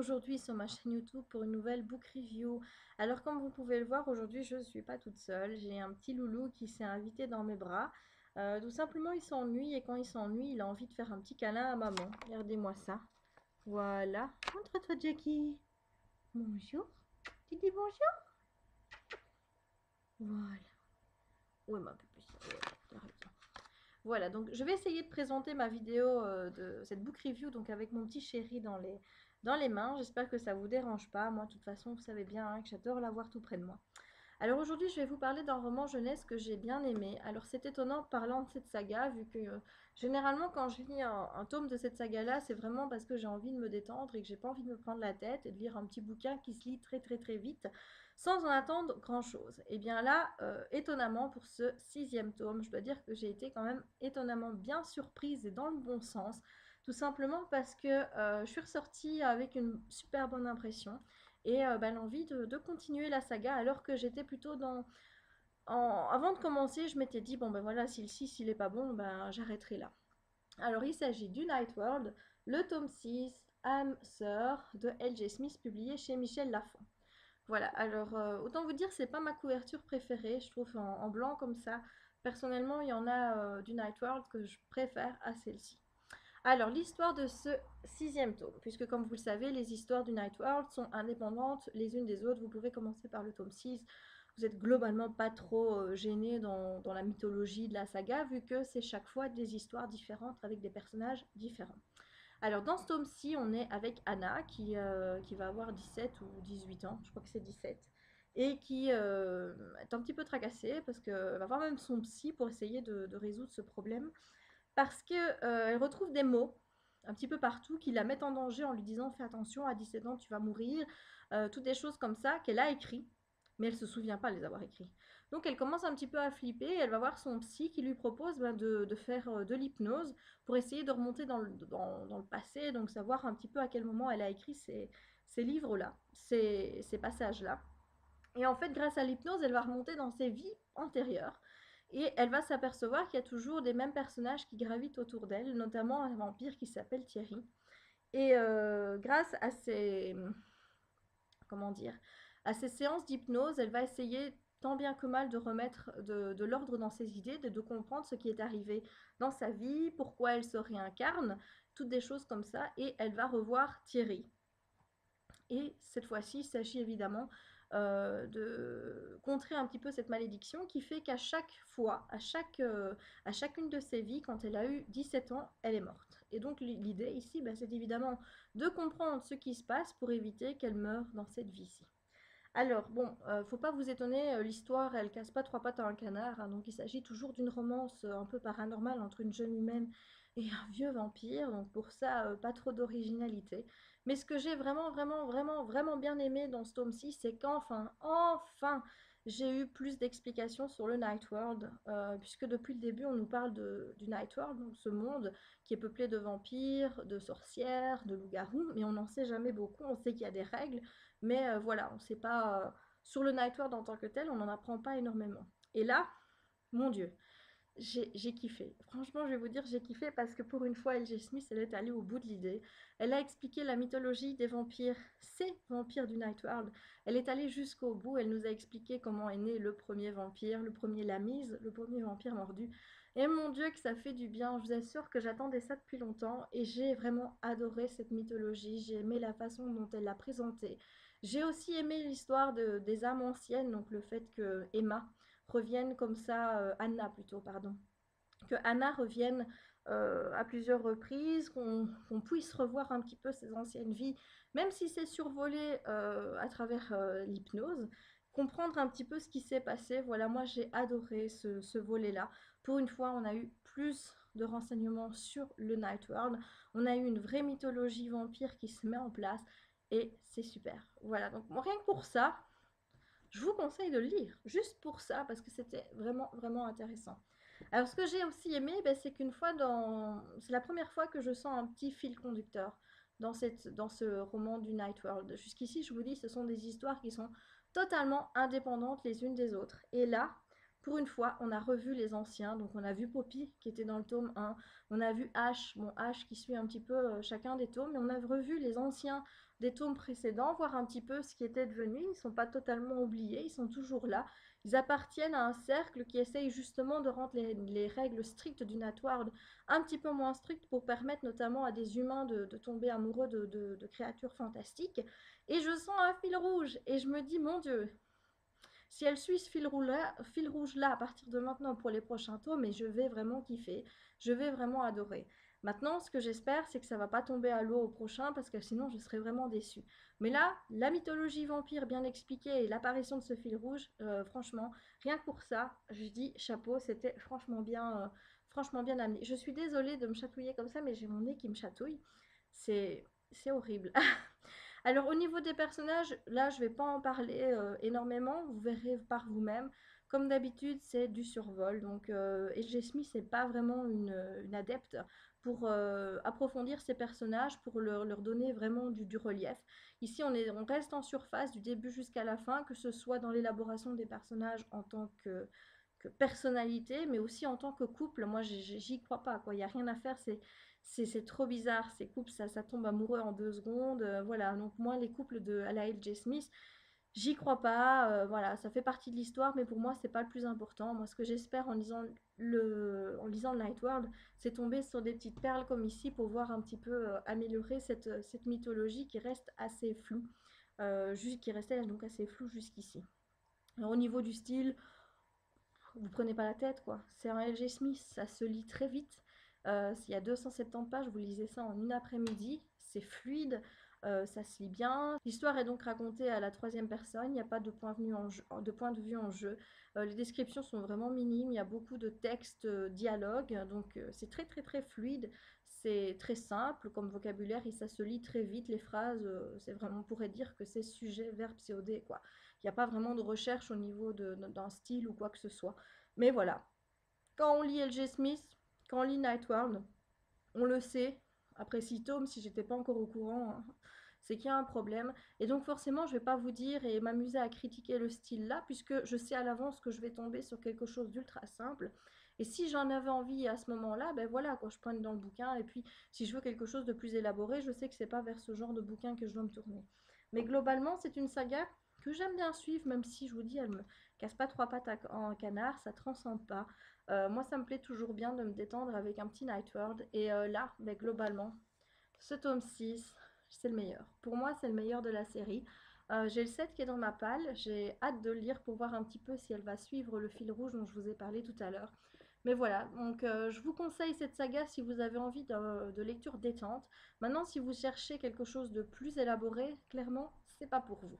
aujourd'hui sur ma chaîne YouTube pour une nouvelle book review. Alors comme vous pouvez le voir, aujourd'hui je ne suis pas toute seule, j'ai un petit loulou qui s'est invité dans mes bras. Tout simplement il s'ennuie et quand il s'ennuie il a envie de faire un petit câlin à maman. Regardez-moi ça. Voilà. Montre-toi Jackie. Bonjour. Tu dis bonjour? Voilà. Ouais ma pupille. Ouais, t'as raison. Voilà, donc je vais essayer de présenter ma vidéo de cette book review donc avec mon petit chéri dans les mains. J'espère que ça vous dérange pas. Moi, de toute façon, vous savez bien hein, que j'adore l'avoir tout près de moi. Alors aujourd'hui, je vais vous parler d'un roman jeunesse que j'ai bien aimé. Alors c'est étonnant parlant de cette saga, vu que généralement quand je lis un tome de cette saga-là, c'est vraiment parce que j'ai envie de me détendre et que j'ai pas envie de me prendre la tête et de lire un petit bouquin qui se lit très très très vite, sans en attendre grand-chose. Et bien là, étonnamment pour ce 6e tome, je dois dire que j'ai été quand même étonnamment bien surprise et dans le bon sens, tout simplement parce que je suis ressortie avec une super bonne impression et l'envie de continuer la saga alors que j'étais plutôt avant de commencer, je m'étais dit, bon ben voilà, si le 6 il est pas bon, ben j'arrêterai là. Alors il s'agit du Night World, le tome 6, âme sœur de L.J. Smith, publié chez Michel Lafon. Voilà, alors autant vous dire, c'est pas ma couverture préférée, je trouve en blanc comme ça. Personnellement, il y en a du Night World que je préfère à celle-ci. Alors, l'histoire de ce 6e tome, puisque comme vous le savez, les histoires du Night World sont indépendantes les unes des autres. Vous pouvez commencer par le tome 6. Vous êtes globalement pas trop gêné dans la mythologie de la saga, vu que c'est chaque fois des histoires différentes avec des personnages différents. Alors, dans ce tome-ci, on est avec Anna, qui va avoir 17 ou 18 ans, je crois que c'est 17, et qui est un petit peu tracassée, parce qu'elle va voir même son psy pour essayer de résoudre ce problème parce qu'elle retrouve des mots un petit peu partout qui la mettent en danger en lui disant fais attention, à 17 ans tu vas mourir, toutes des choses comme ça qu'elle a écrit, mais elle ne se souvient pas les avoir écrits. Donc elle commence un petit peu à flipper, et elle va voir son psy qui lui propose de faire de l'hypnose pour essayer de remonter dans le passé, donc savoir un petit peu à quel moment elle a écrit ces livres-là, ces passages-là. Et en fait, grâce à l'hypnose, elle va remonter dans ses vies antérieures. Et elle va s'apercevoir qu'il y a toujours des mêmes personnages qui gravitent autour d'elle, notamment un vampire qui s'appelle Thierry. Et grâce à comment dire, à ces séances d'hypnose, elle va essayer tant bien que mal de remettre de l'ordre dans ses idées, de comprendre ce qui est arrivé dans sa vie, pourquoi elle se réincarne, toutes des choses comme ça. Et elle va revoir Thierry. Et cette fois-ci, il s'agit évidemment de contrer un petit peu cette malédiction qui fait qu'à chaque fois, à chacune de ses vies, quand elle a eu 17 ans, elle est morte. Et donc l'idée ici, c'est évidemment de comprendre ce qui se passe pour éviter qu'elle meure dans cette vie-ci. Alors, bon, faut pas vous étonner, l'histoire, elle casse pas trois pattes à un canard, hein, donc il s'agit toujours d'une romance un peu paranormale entre une jeune humaine et un vieux vampire, donc pour ça, pas trop d'originalité. Mais ce que j'ai vraiment, vraiment, vraiment, vraiment bien aimé dans ce tome-ci, c'est enfin, j'ai eu plus d'explications sur le Night World, puisque depuis le début, on nous parle du Night World, donc ce monde qui est peuplé de vampires, de sorcières, de loups-garous, mais on n'en sait jamais beaucoup, on sait qu'il y a des règles, mais voilà, on ne sait pas, sur le Night World en tant que tel, on n'en apprend pas énormément. Et là, mon Dieu, j'ai kiffé. Franchement, je vais vous dire, j'ai kiffé parce que pour une fois, L.J. Smith, elle est allée au bout de l'idée. Elle a expliqué la mythologie des vampires, ces vampires du Night World. Elle est allée jusqu'au bout. Elle nous a expliqué comment est né le premier vampire, le premier Lamise, le premier vampire mordu. Et mon Dieu, que ça fait du bien. Je vous assure que j'attendais ça depuis longtemps et j'ai vraiment adoré cette mythologie. J'ai aimé la façon dont elle l'a présentée. J'ai aussi aimé l'histoire des âmes anciennes, donc le fait que Emma revienne comme ça, Anna plutôt, pardon, que Anna revienne à plusieurs reprises, qu'on puisse revoir un petit peu ses anciennes vies, même si c'est survolé à travers l'hypnose, comprendre un petit peu ce qui s'est passé. Voilà, moi j'ai adoré ce volet-là. Pour une fois, on a eu plus de renseignements sur le Night World. On a eu une vraie mythologie vampire qui se met en place et c'est super. Voilà, donc rien que pour ça, je vous conseille de le lire, juste pour ça, parce que c'était vraiment, vraiment intéressant. Alors, ce que j'ai aussi aimé, c'est qu'une fois c'est la première fois que je sens un petit fil conducteur dans ce roman du Night World. Jusqu'ici, je vous dis, ce sont des histoires qui sont totalement indépendantes les unes des autres. Et là, pour une fois, on a revu les anciens. Donc, on a vu Poppy, qui était dans le tome 1. On a vu Ash, Ash qui suit un petit peu chacun des tomes. Et on a revu les anciens des tomes précédents, voir un petit peu ce qui était devenu. Ils ne sont pas totalement oubliés, ils sont toujours là. Ils appartiennent à un cercle qui essaye justement de rendre les règles strictes du Natworld un petit peu moins strictes pour permettre notamment à des humains de tomber amoureux de créatures fantastiques. Et je sens un fil rouge et je me dis, mon Dieu, si elle suit ce fil rouge là à partir de maintenant pour les prochains tomes, mais je vais vraiment kiffer, je vais vraiment adorer. Maintenant, ce que j'espère, c'est que ça va pas tomber à l'eau au prochain, parce que sinon je serais vraiment déçue. Mais là, la mythologie vampire bien expliquée et l'apparition de ce fil rouge, franchement, rien que pour ça, je dis chapeau, c'était franchement bien amené. Je suis désolée de me chatouiller comme ça, mais j'ai mon nez qui me chatouille. C'est horrible. Alors au niveau des personnages, là je vais pas en parler énormément, vous verrez par vous-même. Comme d'habitude, c'est du survol. Donc H.G. Smith n'est pas vraiment une adepte pour approfondir ses personnages, pour leur donner vraiment du relief. Ici, on reste en surface du début jusqu'à la fin, que ce soit dans l'élaboration des personnages en tant que personnalité, mais aussi en tant que couple. Moi, j'y crois pas, quoi. Il n'y a rien à faire. C'est trop bizarre. Ces couples, ça tombe amoureux en 2 secondes. Voilà. Donc, moi, les couples à la L.J. Smith, j'y crois pas. Voilà. Ça fait partie de l'histoire, mais pour moi, c'est pas le plus important. Moi, ce que j'espère en lisant le Night World, c'est tomber sur des petites perles comme ici pour voir un petit peu améliorer cette mythologie qui reste assez floue. Qui restait donc assez floue jusqu'ici. Au niveau du style, vous prenez pas la tête, quoi. C'est un L.G. Smith, ça se lit très vite. S'il y a 270 pages, vous lisez ça en une après-midi. C'est fluide, ça se lit bien. L'histoire est donc racontée à la troisième personne. Il n'y a pas de point de vue en jeu. Les descriptions sont vraiment minimes. Il y a beaucoup de textes, dialogues. Donc c'est très très très fluide. C'est très simple comme vocabulaire et ça se lit très vite. Les phrases, c'est vraiment, on pourrait dire que c'est sujet, verbe, COD, quoi. Il n'y a pas vraiment de recherche au niveau d'un style ou quoi que ce soit. Mais voilà, quand on lit L.G. Smith, quand on lit Night World, on le sait, après 6 tomes, si j'étais pas encore au courant, hein, c'est qu'il y a un problème. Et donc forcément, je vais pas vous dire et m'amuser à critiquer le style là, puisque je sais à l'avance que je vais tomber sur quelque chose d'ultra simple. Et si j'en avais envie à ce moment-là, ben voilà, quand je pointe dans le bouquin, et puis si je veux quelque chose de plus élaboré, je sais que c'est pas vers ce genre de bouquin que je dois me tourner. Mais globalement, c'est une saga que j'aime bien suivre, même si je vous dis, elle me casse pas trois pattes en canard, ça transcende pas. Moi, ça me plaît toujours bien de me détendre avec un petit Night World. Et là, ben, globalement, ce tome 6, c'est le meilleur. Pour moi, c'est le meilleur de la série. J'ai le 7 qui est dans ma palle. J'ai hâte de le lire pour voir un petit peu si elle va suivre le fil rouge dont je vous ai parlé tout à l'heure. Mais voilà, donc je vous conseille cette saga si vous avez envie de lecture détente. Maintenant, si vous cherchez quelque chose de plus élaboré, clairement, c'est pas pour vous.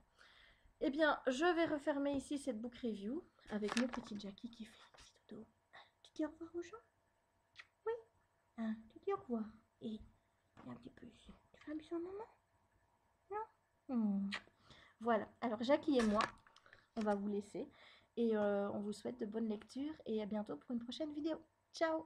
Eh bien, je vais refermer ici cette book review avec mon petit Jackie qui fait un petit dodo. Tu dis au revoir aux gens? Oui. Hein, tu dis au revoir. Et un petit peu ici. Tu fais un bisou à maman? Non? Voilà. Alors, Jackie et moi, on va vous laisser. Et on vous souhaite de bonnes lectures. Et à bientôt pour une prochaine vidéo. Ciao!